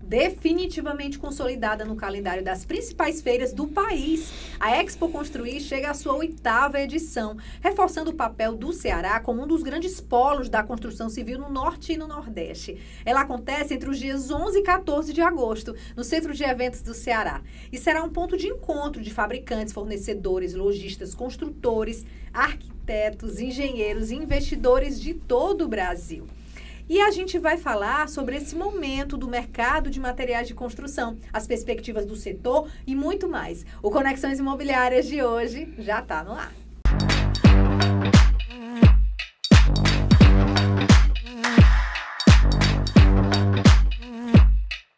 Definitivamente consolidada no calendário das principais feiras do país, a Expo Construir chega à sua 8ª edição, reforçando o papel do Ceará como um dos grandes polos da construção civil no Norte e no Nordeste. Ela acontece entre os dias 11 e 14 de agosto, no Centro de Eventos do Ceará, e será um ponto de encontro de fabricantes, fornecedores, lojistas, construtores, arquitetos, engenheiros e investidores de todo o Brasil. E a gente vai falar sobre esse momento do mercado de materiais de construção, as perspectivas do setor e muito mais. O Conexões Imobiliárias de hoje já está no ar.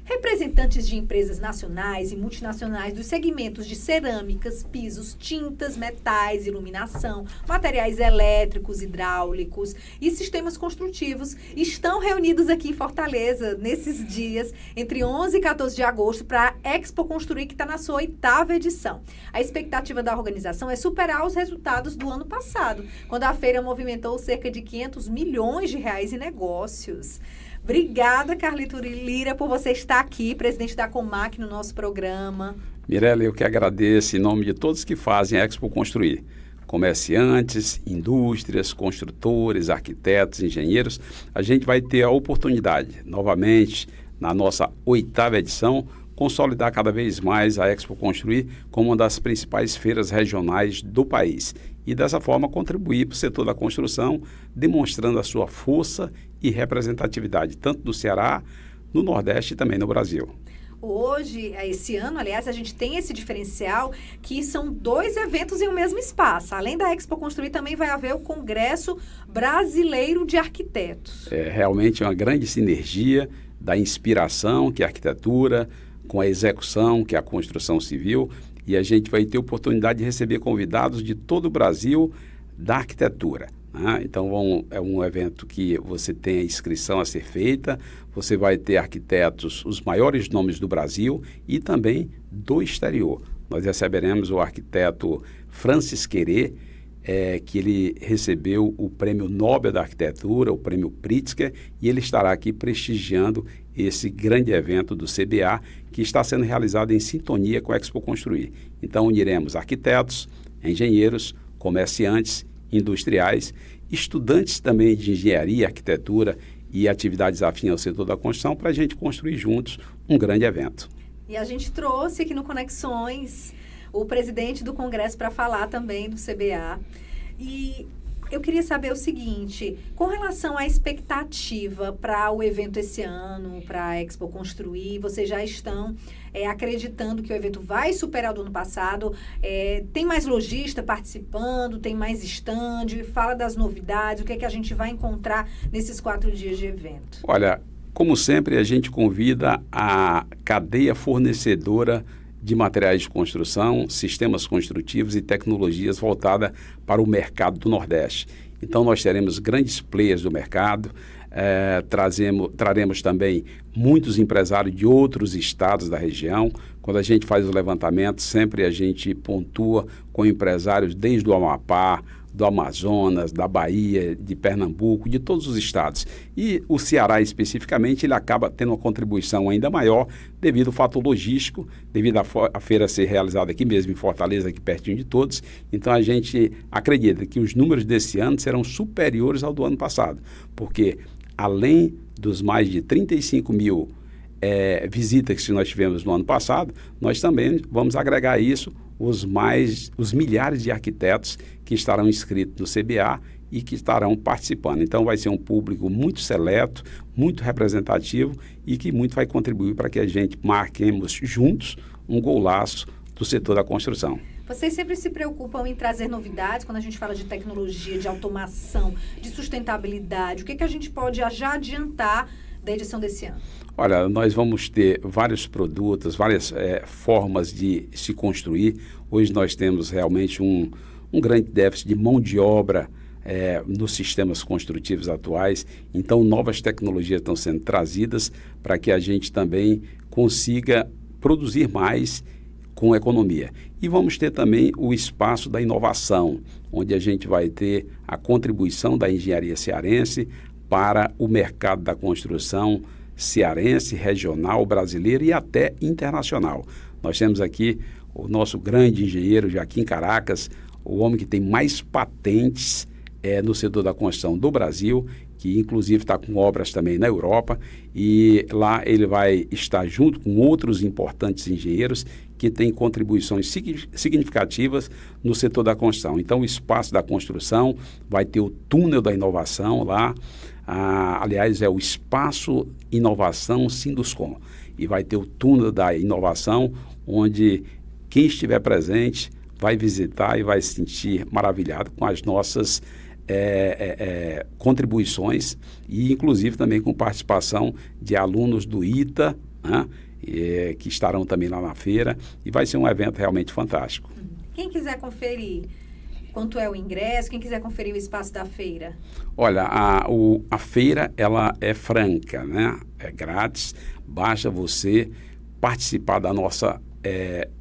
Representantes de empresas nacionais e multinacionais dos segmentos de cerâmicas, pisos, tintas, metais, iluminação, materiais elétricos, hidráulicos e sistemas construtivos estão reunidos aqui em Fortaleza nesses dias, entre 11 e 14 de agosto, para a Expo Construir, que está na sua 8ª edição. A expectativa da organização é superar os resultados do ano passado, quando a feira movimentou cerca de 500 milhões de reais em negócios. Obrigada, Carlito Lira, por você estar aqui, presidente da Comac, no nosso programa. Mirela, eu que agradeço em nome de todos que fazem a Expo Construir. Comerciantes, indústrias, construtores, arquitetos, engenheiros. A gente vai ter a oportunidade, novamente, na nossa 8ª edição, consolidar cada vez mais a Expo Construir como uma das principais feiras regionais do país e, dessa forma, contribuir para o setor da construção, demonstrando a sua força e representatividade, tanto no Ceará, no Nordeste e também no Brasil. Hoje, esse ano, aliás, a gente tem esse diferencial que são 2 eventos em um mesmo espaço. Além da Expo Construir, também vai haver o Congresso Brasileiro de Arquitetos. É realmente uma grande sinergia da inspiração, que é a arquitetura, com a execução, que é a construção civil, e a gente vai ter oportunidade de receber convidados de todo o Brasil da arquitetura. Então, é um evento que você tem a inscrição a ser feita, você vai ter arquitetos, os maiores nomes do Brasil e também do exterior. Nós receberemos o arquiteto Francis Querê, que ele recebeu o Prêmio Nobel da Arquitetura, o Prêmio Pritzker, e ele estará aqui prestigiando esse grande evento do CBA, que está sendo realizado em sintonia com a Expo Construir. Então, uniremos arquitetos, engenheiros, comerciantes, industriais, estudantes também de engenharia, arquitetura e atividades afins ao setor da construção, para a gente construir juntos um grande evento. E a gente trouxe aqui no Conexões o presidente do Congresso para falar também do CBA. E eu queria saber o seguinte, com relação à expectativa para o evento esse ano, para a Expo Construir, vocês já estão acreditando que o evento vai superar o do ano passado? Tem mais lojista participando, tem mais stand? Fala das novidades, o que é que a gente vai encontrar nesses 4 dias de evento? Olha, como sempre, a gente convida a cadeia fornecedora de materiais de construção, sistemas construtivos e tecnologias voltada para o mercado do Nordeste. Então, nós teremos grandes players do mercado, traremos também muitos empresários de outros estados da região. Quando a gente faz o levantamento, sempre a gente pontua com empresários desde o Amapá, do Amazonas, da Bahia, de Pernambuco, de todos os estados. E o Ceará, especificamente, ele acaba tendo uma contribuição ainda maior devido ao fator logístico, devido à feira ser realizada aqui mesmo em Fortaleza, aqui pertinho de todos. Então, a gente acredita que os números desse ano serão superiores ao do ano passado, porque além dos mais de 35 mil visitas que nós tivemos no ano passado, nós também vamos agregar a isso os milhares de arquitetos que estarão inscritos no CBA e que estarão participando. Então, vai ser um público muito seleto, muito representativo e que muito vai contribuir para que a gente marquemos juntos um golaço do setor da construção. Vocês sempre se preocupam em trazer novidades quando a gente fala de tecnologia, de automação, de sustentabilidade. O que a gente pode já adiantar da edição desse ano? Olha, nós vamos ter vários produtos, várias formas de se construir. Hoje nós temos realmente um grande déficit de mão de obra nos sistemas construtivos atuais. Então, novas tecnologias estão sendo trazidas para que a gente também consiga produzir mais com economia. E vamos ter também o espaço da inovação, onde a gente vai ter a contribuição da engenharia cearense para o mercado da construção cearense, regional, brasileiro e até internacional. Nós temos aqui o nosso grande engenheiro Joaquim Caracas, o homem que tem mais patentes no setor da construção do Brasil, que inclusive está com obras também na Europa, e lá ele vai estar junto com outros importantes engenheiros que têm contribuições significativas no setor da construção. Então, o espaço da construção vai ter o túnel da inovação lá, aliás, é o espaço inovação Sinduscom, e vai ter o túnel da inovação, onde quem estiver presente vai visitar e vai se sentir maravilhado com as nossas contribuições e inclusive também com participação de alunos do ITA, né, que estarão também lá na feira, e vai ser um evento realmente fantástico. Quem quiser conferir quanto é o ingresso, quem quiser conferir o espaço da feira? Olha, a feira ela é franca, né? É grátis, basta você participar da nossa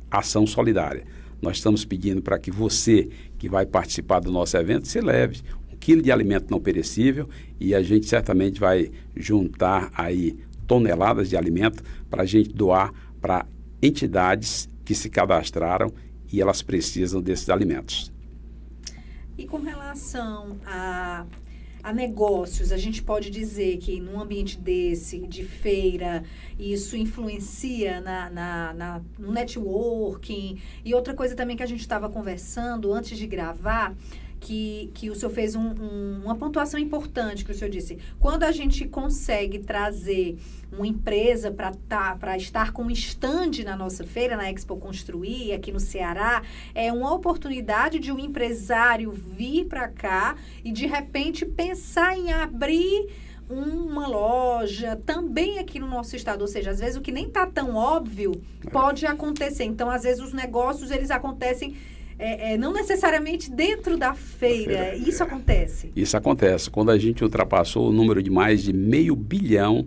ação solidária. Nós estamos pedindo para que você que vai participar do nosso evento se leve 1 quilo de alimento não perecível, e a gente certamente vai juntar aí toneladas de alimento para a gente doar para entidades que se cadastraram e elas precisam desses alimentos. E com relação a negócios, a gente pode dizer que num ambiente desse, de feira, isso influencia no networking. E outra coisa também que a gente estava conversando antes de gravar, que o senhor fez uma pontuação importante, que o senhor disse, quando a gente consegue trazer uma empresa para estar com um stand na nossa feira, na Expo Construir, aqui no Ceará, é uma oportunidade de um empresário vir para cá e, de repente, pensar em abrir uma loja também aqui no nosso estado. Ou seja, às vezes o que nem está tão óbvio pode acontecer. Então, às vezes, os negócios, eles acontecem não necessariamente dentro da feira. Isso acontece? Isso acontece. Quando a gente ultrapassou o número de mais de R$500 bilhão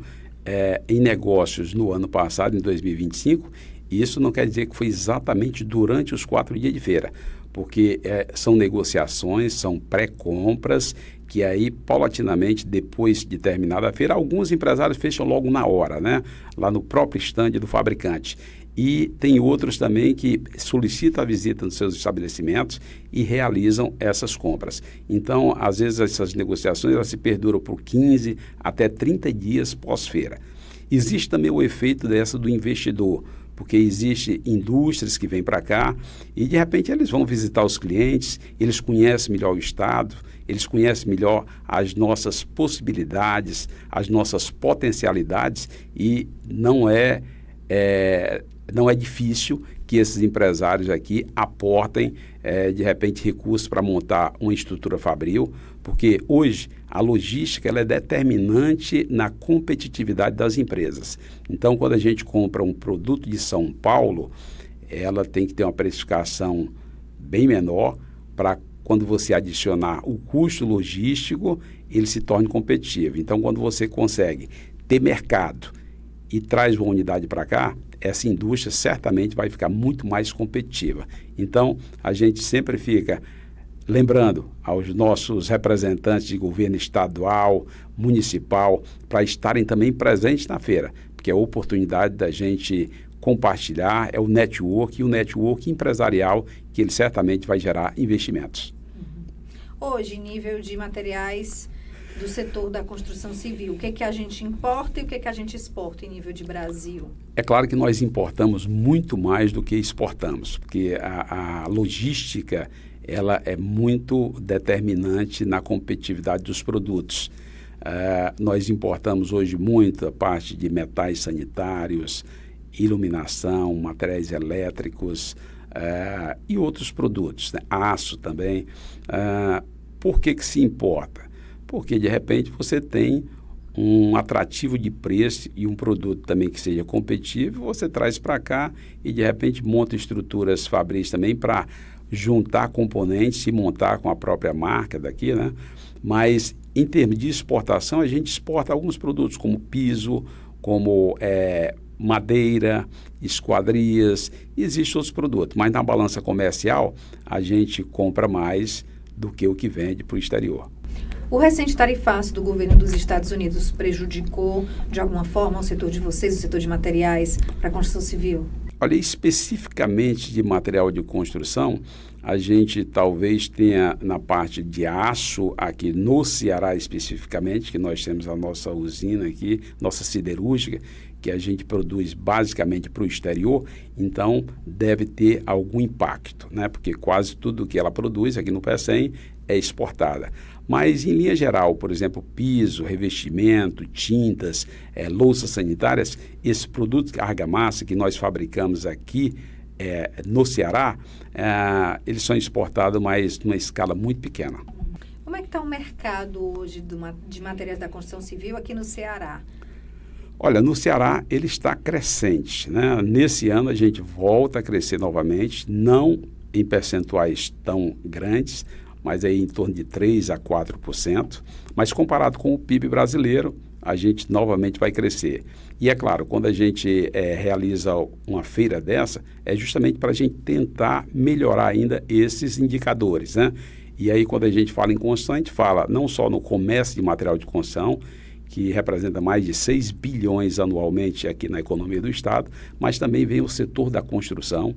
em negócios no ano passado, em 2025, isso não quer dizer que foi exatamente durante os 4 dias de feira, porque são negociações, são pré-compras, que aí, paulatinamente, depois de terminada a feira, alguns empresários fecham logo na hora, né? Lá no próprio estande do fabricante. E tem outros também que solicitam a visita nos seus estabelecimentos e realizam essas compras. Então, às vezes, essas negociações elas se perduram por 15 até 30 dias pós-feira. Existe também o efeito do investidor, porque existe indústrias que vêm para cá e, de repente, eles vão visitar os clientes, eles conhecem melhor o estado, eles conhecem melhor as nossas possibilidades, as nossas potencialidades, e não é difícil que esses empresários aqui aportem, de repente, recursos para montar uma estrutura fabril, porque hoje a logística ela é determinante na competitividade das empresas. Então, quando a gente compra um produto de São Paulo, ela tem que ter uma precificação bem menor para quando você adicionar o custo logístico, ele se torne competitivo. Então, quando você consegue ter mercado e traz uma unidade para cá, essa indústria certamente vai ficar muito mais competitiva. Então, a gente sempre fica lembrando aos nossos representantes de governo estadual, municipal, para estarem também presentes na feira, porque é a oportunidade da gente compartilhar, é o network, e o network empresarial, que ele certamente vai gerar investimentos. Hoje, nível de materiais do setor da construção civil, o que a gente importa e o que a gente exporta em nível de Brasil? É claro que nós importamos muito mais do que exportamos, porque a logística ela é muito determinante na competitividade dos produtos. Nós importamos hoje muita parte de metais sanitários, iluminação, materiais elétricos e outros produtos, né? Aço também. Por que se importa? Porque, de repente, você tem um atrativo de preço e um produto também que seja competitivo, você traz para cá e, de repente, monta estruturas fabris também para juntar componentes e montar com a própria marca daqui, né? Mas, em termos de exportação, a gente exporta alguns produtos como piso, como madeira, esquadrias, existem outros produtos. Mas, na balança comercial, a gente compra mais do que o que vende para o exterior. O recente tarifaço do governo dos Estados Unidos prejudicou, de alguma forma, o setor de vocês, o setor de materiais para a construção civil? Olha, especificamente de material de construção, a gente talvez tenha na parte de aço, aqui no Ceará especificamente, que nós temos a nossa usina aqui, nossa siderúrgica, que a gente produz basicamente para o exterior, então deve ter algum impacto, né? Porque quase tudo que ela produz aqui no Pecém é exportada. Mas, em linha geral, por exemplo, piso, revestimento, tintas, louças sanitárias, esses produtos de argamassa que nós fabricamos aqui no Ceará, eles são exportados, mas numa escala muito pequena. Como é que está o mercado hoje de materiais da construção civil aqui no Ceará? Olha, no Ceará ele está crescente, né? Nesse ano a gente volta a crescer novamente, não em percentuais tão grandes, mas aí em torno de 3% a 4%, mas comparado com o PIB brasileiro, a gente novamente vai crescer. E é claro, quando a gente realiza uma feira dessa, é justamente para a gente tentar melhorar ainda esses indicadores, né? E aí quando a gente fala em construção, a gente fala não só no comércio de material de construção, que representa mais de 6 bilhões anualmente aqui na economia do Estado, mas também vem o setor da construção,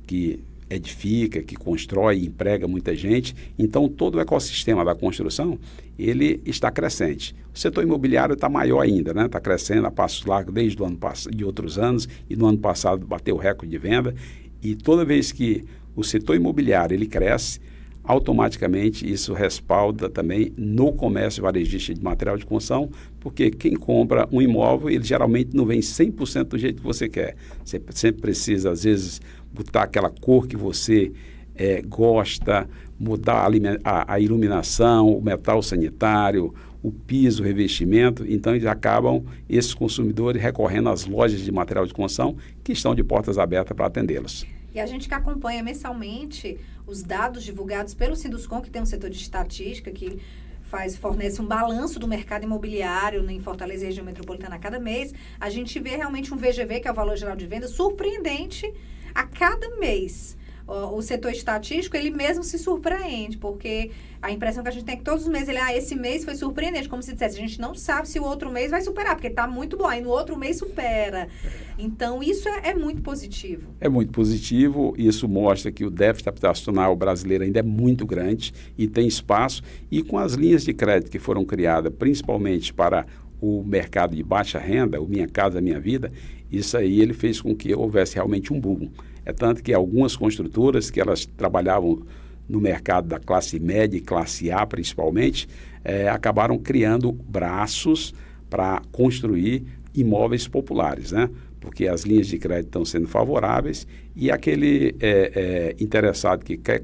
que edifica, que constrói, emprega muita gente. Então, todo o ecossistema da construção, ele está crescente. O setor imobiliário está maior ainda, né? Está crescendo a passos largos desde o ano passado, de outros anos, e no ano passado bateu o recorde de venda. E toda vez que o setor imobiliário ele cresce, automaticamente isso respalda também no comércio varejista de material de construção, porque quem compra um imóvel, ele geralmente não vem 100% do jeito que você quer. Você sempre precisa, às vezes, botar aquela cor que você gosta, mudar a iluminação, o metal sanitário, o piso, o revestimento. Então, eles acabam, esses consumidores, recorrendo às lojas de material de construção que estão de portas abertas para atendê-los. E a gente que acompanha mensalmente os dados divulgados pelo Sinduscon, que tem um setor de estatística que fornece um balanço do mercado imobiliário em Fortaleza e região metropolitana a cada mês, a gente vê realmente um VGV, que é o Valor Geral de Venda, surpreendente a cada mês. O setor estatístico, ele mesmo se surpreende, porque a impressão que a gente tem é que todos os meses, esse mês foi surpreendente, como se dissesse, a gente não sabe se o outro mês vai superar, porque está muito bom, aí no outro mês supera. Então, isso é muito positivo. É muito positivo, isso mostra que o déficit habitacional brasileiro ainda é muito grande e tem espaço, e com as linhas de crédito que foram criadas, principalmente para o mercado de baixa renda, o Minha Casa Minha Vida, isso aí ele fez com que houvesse realmente um boom. É tanto que algumas construtoras que elas trabalhavam no mercado da classe média e classe A principalmente, acabaram criando braços para construir imóveis populares, né? Porque as linhas de crédito estão sendo favoráveis e aquele interessado que quer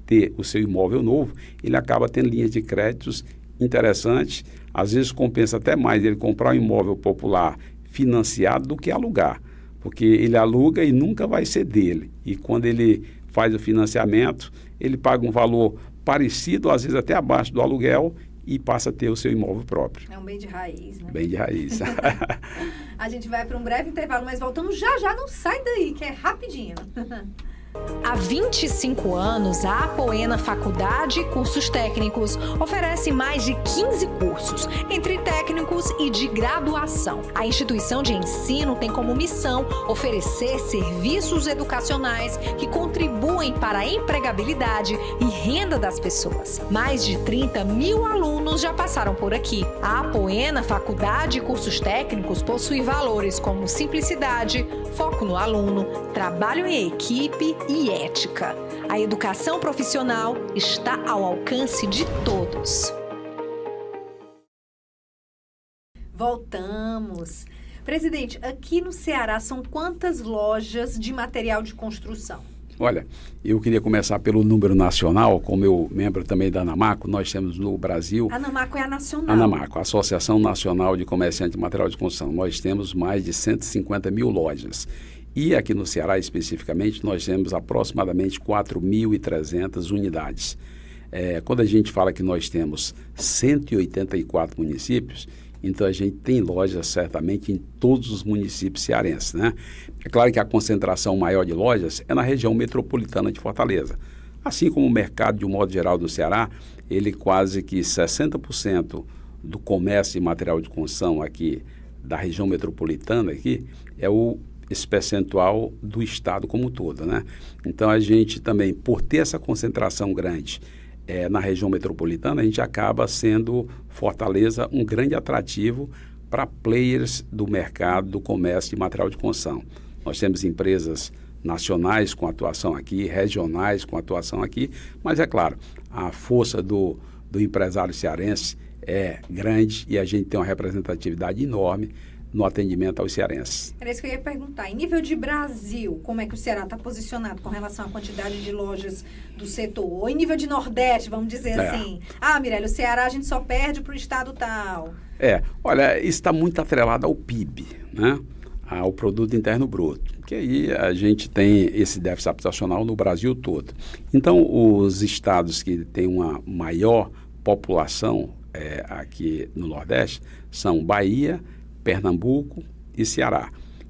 ter o seu imóvel novo, ele acaba tendo linhas de créditos interessantes. Às vezes compensa até mais ele comprar um imóvel popular financiado do que alugar, porque ele aluga e nunca vai ser dele. E quando ele faz o financiamento, ele paga um valor parecido, às vezes até abaixo do aluguel, e passa a ter o seu imóvel próprio. É um bem de raiz, né? Bem de raiz. A gente vai para um breve intervalo, mas voltamos já, não sai daí, que é rapidinho. Há 25 anos, a Apoena Faculdade e Cursos Técnicos oferece mais de 15 cursos, entre técnicos e de graduação. A instituição de ensino tem como missão oferecer serviços educacionais que contribuem para a empregabilidade e renda das pessoas. Mais de 30 mil alunos já passaram por aqui. A Apoena Faculdade e Cursos Técnicos possui valores como simplicidade, foco no aluno, trabalho em equipe e ética. A educação profissional está ao alcance de todos. Voltamos. Presidente, aqui no Ceará são quantas lojas de material de construção? Olha, eu queria começar pelo número nacional, como eu membro também da ANAMACO, nós temos no Brasil... A ANAMACO é a nacional. ANAMACO, a Associação Nacional de Comerciantes de Material de Construção. Nós temos mais de 150 mil lojas. E aqui no Ceará, especificamente, nós temos aproximadamente 4.300 unidades. Quando a gente fala que nós temos 184 municípios, então a gente tem lojas certamente em todos os municípios cearenses, né? É claro que a concentração maior de lojas é na região metropolitana de Fortaleza. Assim como o mercado, de um modo geral, do Ceará, ele quase que 60% do comércio de material de construção aqui da região metropolitana aqui esse percentual do estado como um todo, né? Então a gente também, por ter essa concentração grande na região metropolitana, a gente acaba sendo Fortaleza um grande atrativo para players do mercado do comércio de material de construção. Nós temos empresas nacionais com atuação aqui, regionais com atuação aqui, mas é claro, a força do empresário cearense é grande e a gente tem uma representatividade enorme no atendimento aos cearenses. Era isso que eu ia perguntar. Em nível de Brasil, como é que o Ceará está posicionado com relação à quantidade de lojas do setor? Ou em nível de Nordeste, vamos dizer assim. Mirelle, o Ceará a gente só perde para o estado tal. Olha, isso está muito atrelado ao PIB, né? Ao Produto Interno Bruto, que aí a gente tem esse déficit habitacional no Brasil todo. Então, os estados que têm uma maior população aqui no Nordeste são Bahia, Pernambuco e Ceará.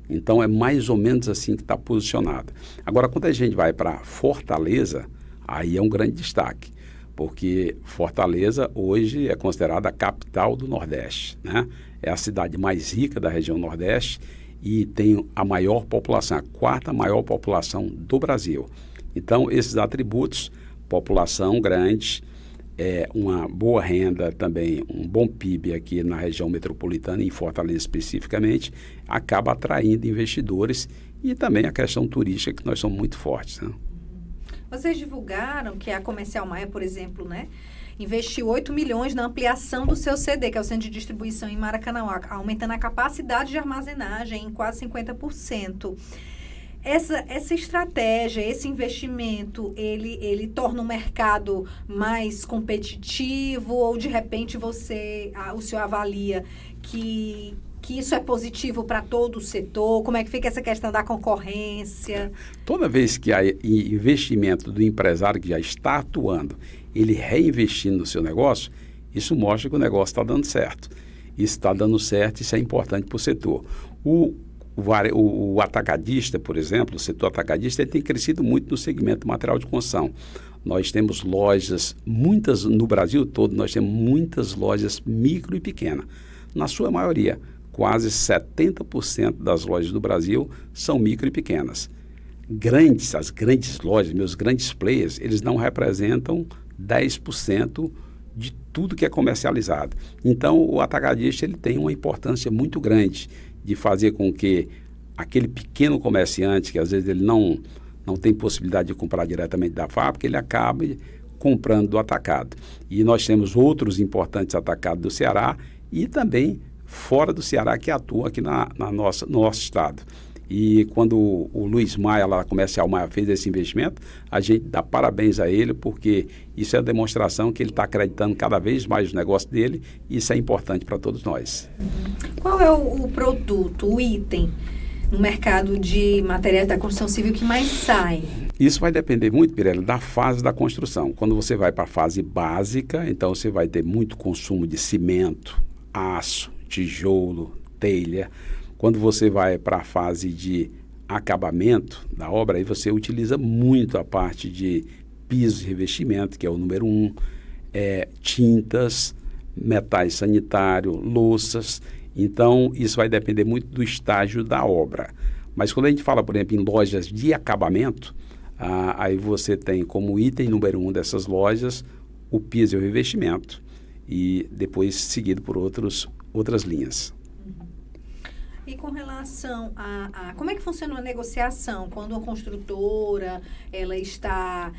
Então, é mais ou menos assim que está posicionado. Agora, quando a gente vai para Fortaleza, aí é um grande destaque, porque Fortaleza hoje é considerada a capital do Nordeste, né? É a cidade mais rica da região Nordeste e tem a maior população, a quarta maior população do Brasil. Então, esses atributos, população grande, uma boa renda também, um bom PIB aqui na região metropolitana, em Fortaleza especificamente, acaba atraindo investidores e também a questão turística, que nós somos muito fortes, né? Vocês divulgaram que a Comercial Maia, por exemplo, né, investiu 8 milhões na ampliação do seu CD, que é o Centro de Distribuição em Maracanã, aumentando a capacidade de armazenagem em quase 50%. Essa estratégia, esse investimento, ele torna o mercado mais competitivo ou, de repente, o senhor avalia que isso é positivo para todo o setor? Como é que fica essa questão da concorrência? Toda vez que há investimento do empresário que já está atuando, ele reinvestindo no seu negócio, isso mostra que o negócio está dando certo. Isso está dando certo, isso é importante para o setor. O atacadista, por exemplo, o setor atacadista, ele tem crescido muito no segmento do material de construção. Nós temos lojas, muitas no Brasil todo, nós temos muitas lojas micro e pequenas. Na sua maioria, quase 70% das lojas do Brasil são micro e pequenas. As grandes lojas, meus grandes players, eles não representam 10% de tudo que é comercializado. Então, o atacadista ele tem uma importância muito grande de fazer com que aquele pequeno comerciante, que às vezes ele não tem possibilidade de comprar diretamente da fábrica, ele acabe comprando do atacado. E nós temos outros importantes atacados do Ceará e também fora do Ceará que atuam aqui no nosso estado. E quando o Luiz Maia, lá da Comercial Maia, fez esse investimento, a gente dá parabéns a ele, porque isso é a demonstração que ele está acreditando cada vez mais no negócio dele, e isso é importante para todos nós. Qual é o produto, o item no mercado de materiais da construção civil que mais sai? Isso vai depender muito, Pirelli, da fase da construção. Quando você vai para a fase básica, então você vai ter muito consumo de cimento, aço, tijolo, telha. Quando você vai para a fase de acabamento da obra, aí você utiliza muito a parte de piso e revestimento, que é o número 1, tintas, metais sanitários, louças. Então, isso vai depender muito do estágio da obra. Mas quando a gente fala, por exemplo, em lojas de acabamento, aí você tem como item número 1 dessas lojas o piso e o revestimento, e depois seguido por outras linhas. E com relação a como é que funciona a negociação quando a construtora ela está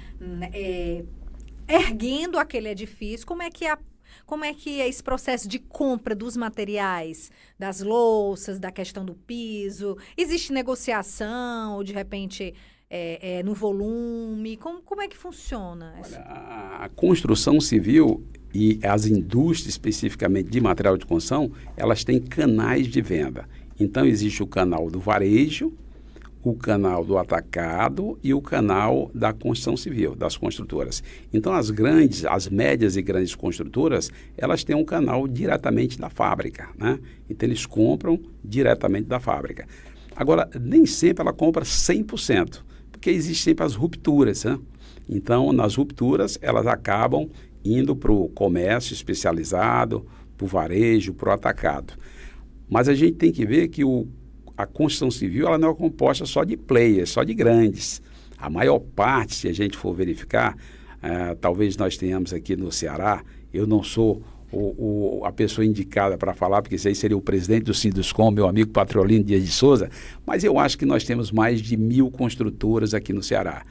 erguendo aquele edifício? Como é que é esse processo de compra dos materiais, das louças, da questão do piso? Existe negociação ou, de repente, no volume? Como é que funciona? Olha, a construção civil e as indústrias, especificamente de material de construção, elas têm canais de venda. Então, existe o canal do varejo, o canal do atacado e o canal da construção civil, das construtoras. Então, as médias e grandes construtoras, elas têm um canal diretamente da fábrica, né? Então, eles compram diretamente da fábrica. Agora, nem sempre ela compra 100%, porque existem sempre as rupturas, né? Então, nas rupturas, elas acabam indo para o comércio especializado, para o varejo, para o atacado. Mas a gente tem que ver que a construção civil ela não é composta só de players, só de grandes. A maior parte, se a gente for verificar, talvez nós tenhamos aqui no Ceará, eu não sou a pessoa indicada para falar, porque esse aí seria o presidente do Sinduscom, meu amigo Patrolino Dias de Souza, mas eu acho que nós temos mais de 1.000 construtoras aqui no Ceará.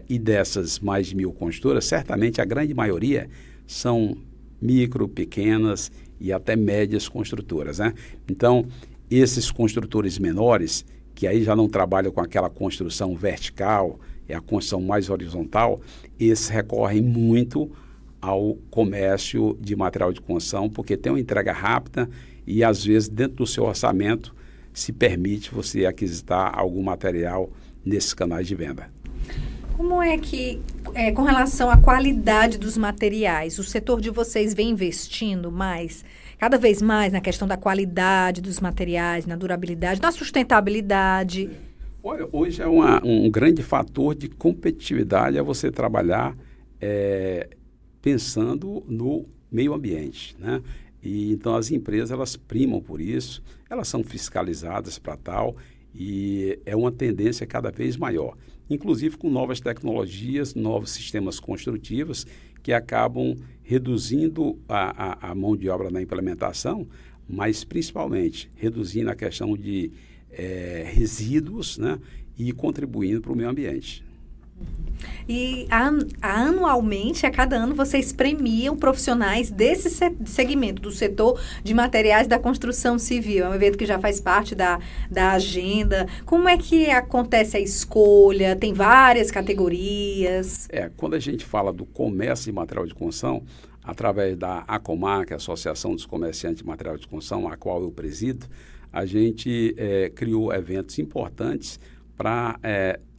E dessas mais de 1.000 construtoras, certamente a grande maioria são micro, pequenas e até médias construtoras, né? Então, esses construtores menores, que aí já não trabalham com aquela construção vertical, é a construção mais horizontal, esses recorrem muito ao comércio de material de construção, porque tem uma entrega rápida e, às vezes, dentro do seu orçamento, se permite você aquisitar algum material nesses canais de venda. Como é que, com relação à qualidade dos materiais, o setor de vocês vem investindo cada vez mais na questão da qualidade dos materiais, na durabilidade, na sustentabilidade? Olha, hoje é um grande fator de competitividade é você trabalhar pensando no meio ambiente, né? E então as empresas elas primam por isso, elas são fiscalizadas para tal e é uma tendência cada vez maior, inclusive com novas tecnologias, novos sistemas construtivos que acabam reduzindo a mão de obra na implementação, mas principalmente reduzindo a questão de resíduos, né, e contribuindo para o meio ambiente. E anualmente, a cada ano, vocês premiam profissionais desse segmento, do setor de materiais da construção civil. É um evento que já faz parte da agenda. Como é que acontece a escolha? Tem várias categorias. Quando a gente fala do comércio de material de construção, através da ACOMAR, que é a Associação dos Comerciantes de Material de Construção, a qual eu presido, a gente criou eventos importantes para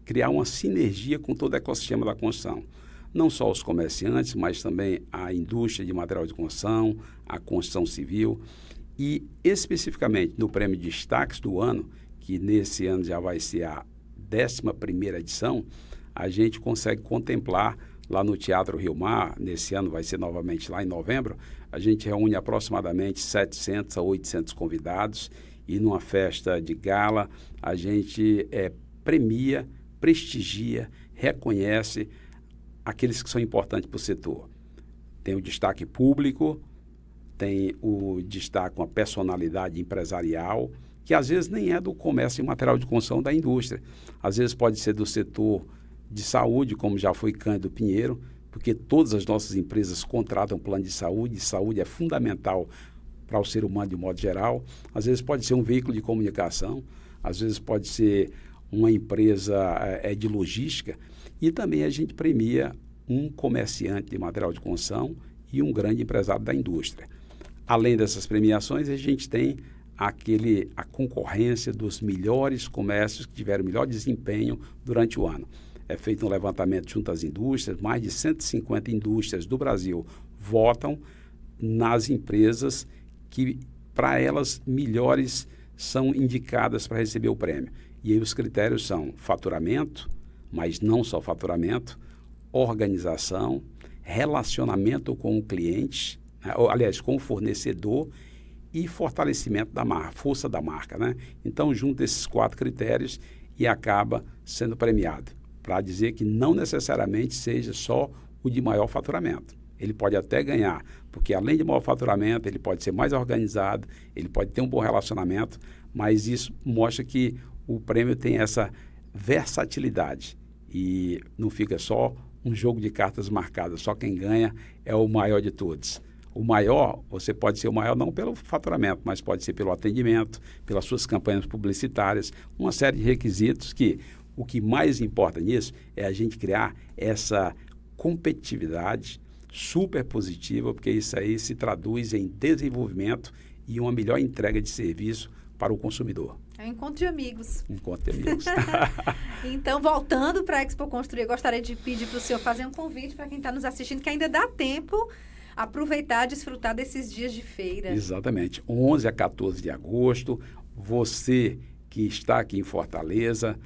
criar uma sinergia com todo o ecossistema da construção. Não só os comerciantes, mas também a indústria de material de construção, a construção civil. E, especificamente, no Prêmio de Destaques do ano, que nesse ano já vai ser a 11ª edição, a gente consegue contemplar lá no Teatro Rio Mar, nesse ano vai ser novamente lá em novembro, a gente reúne aproximadamente 700 a 800 convidados e numa festa de gala a gente premia, prestigia, reconhece aqueles que são importantes para o setor. Tem o destaque público, tem o destaque com a personalidade empresarial, que às vezes nem é do comércio e material de construção da indústria. Às vezes pode ser do setor de saúde, como já foi Cândido Pinheiro, porque todas as nossas empresas contratam plano de saúde é fundamental para o ser humano de modo geral. Às vezes pode ser um veículo de comunicação, às vezes pode ser uma empresa de logística, e também a gente premia um comerciante de material de construção e um grande empresário da indústria. Além dessas premiações, a gente tem a concorrência dos melhores comércios que tiveram melhor desempenho durante o ano. É feito um levantamento junto às indústrias, mais de 150 indústrias do Brasil votam nas empresas que, para elas, melhores são indicadas para receber o prêmio. E aí os critérios são faturamento, mas não só faturamento, organização, relacionamento com o cliente, né? Aliás, com o fornecedor e fortalecimento da marca, força da marca, né? Então, junta esses 4 critérios e acaba sendo premiado, para dizer que não necessariamente seja só o de maior faturamento. Ele pode até ganhar, porque além de maior faturamento, ele pode ser mais organizado, ele pode ter um bom relacionamento, mas isso mostra que o prêmio tem essa versatilidade e não fica só um jogo de cartas marcadas, só quem ganha é o maior de todos. O maior, você pode ser o maior não pelo faturamento, mas pode ser pelo atendimento, pelas suas campanhas publicitárias, uma série de requisitos que o que mais importa nisso é a gente criar essa competitividade super positiva, porque isso aí se traduz em desenvolvimento e uma melhor entrega de serviço para o consumidor. É um encontro de amigos. Encontro de amigos. Então, voltando para a Expo Construir, eu gostaria de pedir para o senhor fazer um convite para quem está nos assistindo, que ainda dá tempo aproveitar e desfrutar desses dias de feira. Exatamente. 11 a 14 de agosto, você que está aqui em Fortaleza,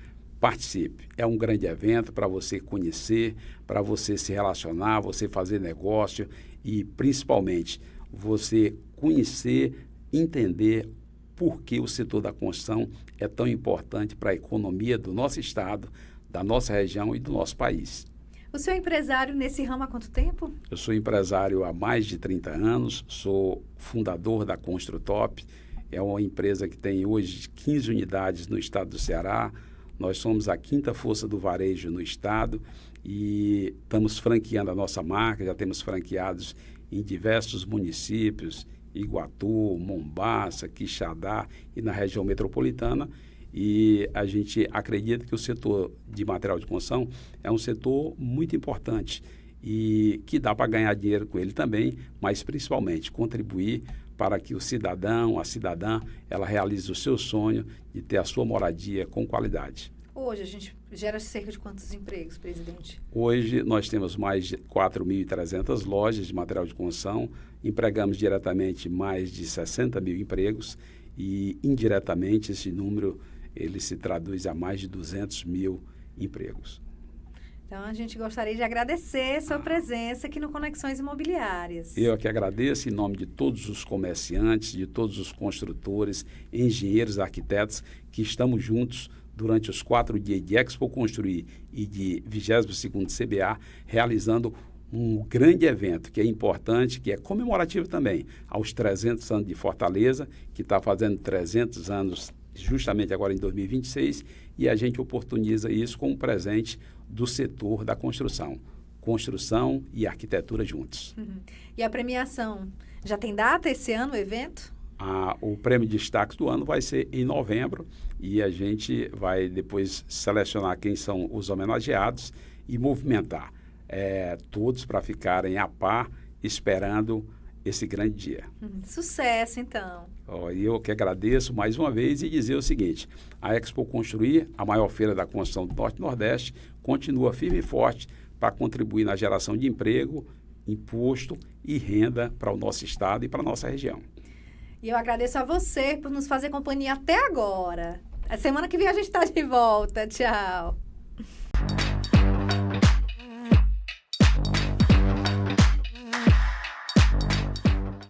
participe. É um grande evento para você conhecer, para você se relacionar, você fazer negócio e, principalmente, você conhecer, entender por que o setor da construção é tão importante para a economia do nosso estado, da nossa região e do nosso país. O senhor é empresário nesse ramo há quanto tempo? Eu sou empresário há mais de 30 anos, sou fundador da Construtop, é uma empresa que tem hoje 15 unidades no estado do Ceará. Nós somos a 5ª força do varejo no estado e estamos franqueando a nossa marca, já temos franqueados em diversos municípios, Iguatu, Mombaça, Quixadá e na região metropolitana. E a gente acredita que o setor de material de construção é um setor muito importante e que dá para ganhar dinheiro com ele também, mas principalmente contribuir para que o cidadão, a cidadã, ela realize o seu sonho de ter a sua moradia com qualidade. Hoje a gente gera cerca de quantos empregos, presidente? Hoje nós temos mais de 4.300 lojas de material de construção, empregamos diretamente mais de 60 mil empregos e indiretamente esse número ele se traduz a mais de 200 mil empregos. Então, a gente gostaria de agradecer sua presença aqui no Conexões Imobiliárias. Eu que agradeço em nome de todos os comerciantes, de todos os construtores, engenheiros, arquitetos, que estamos juntos durante os 4 dias de Expo Construir e de 22º CBA, realizando um grande evento que é importante, que é comemorativo também, aos 300 anos de Fortaleza, que está fazendo 300 anos justamente agora em 2026, e a gente oportuniza isso com um presente do setor da construção. Construção e arquitetura juntos. E a premiação? Já tem data esse ano, o evento? O prêmio de destaque do ano vai ser em novembro e a gente vai depois selecionar quem são os homenageados e movimentar todos para ficarem a par esperando esse grande dia. Sucesso, então. Eu que agradeço mais uma vez e dizer o seguinte, a Expo Construir, a maior feira da construção do Norte e Nordeste, continua firme e forte para contribuir na geração de emprego, imposto e renda para o nosso estado e para a nossa região. E eu agradeço a você por nos fazer companhia até agora. A semana que vem a gente está de volta. Tchau.